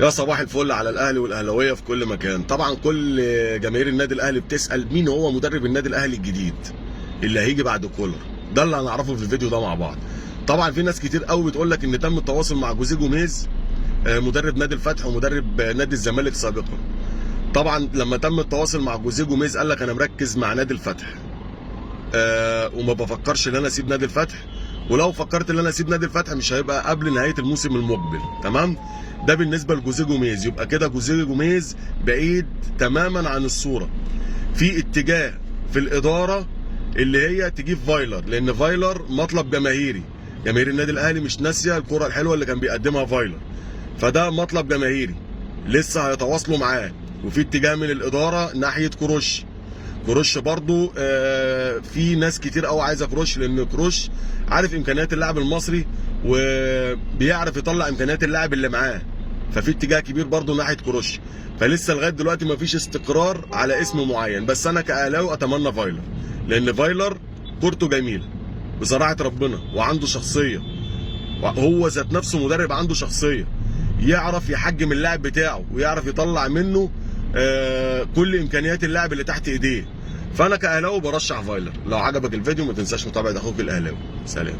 يا صباح الفل على الاهلي والاهلاويه في كل مكان. طبعا كل جماهير النادي الاهلي بتسال مين هو مدرب النادي الاهلي الجديد اللي هيجي بعد كولر. ده اللي هنعرفه في الفيديو ده مع بعض. طبعا في ناس كتير قوي بتقول لك ان تم التواصل مع جوزيه جوميز، مدرب نادي الفتح ومدرب نادي الزمالك سابقا. طبعا لما تم التواصل مع جوزيه جوميز قال لك انا مركز مع نادي الفتح، وما بفكرش ان انا اسيب نادي الفتح، ولو فكرت ان انا اسيب نادي الفتح مش هيبقى قبل نهايه الموسم المقبل. تمام؟ ده بالنسبه لجوزيه جوميز. يبقى كده جوزيه جوميز بعيد تماما عن الصوره. في اتجاه في الاداره اللي هي تجيب فايلر، لان فايلر مطلب جماهيري. جماهير النادي الاهلي مش ناسيه الكره الحلوه اللي كان بيقدمها فايلر، فده مطلب جماهيري لسه هيتواصلوا معاه. وفي اتجاه من الاداره ناحيه كروش برضو. في ناس كتير قوي عايزه كروش، لان كروش عارف امكانيات اللاعب المصري وبيعرف يطلع امكانيات اللاعب اللي معاه. ففي اتجاه كبير برضو ناحيه كروش. فلسه لغايه دلوقتي مفيش استقرار على اسم معين، بس انا كاهلاوي اتمنى فايلر، لان فايلر كورته جميله بصراحه ربنا، وعنده شخصيه. هو ذات نفسه مدرب عنده شخصيه، يعرف يحجم اللاعب بتاعه ويعرف يطلع منه كل امكانيات اللاعب اللي تحت ايديه. فانا كاهلاوي برشح فايلر. لو عجبك الفيديو ما تنساش متابعه اخوك الاهلاوي. سلام.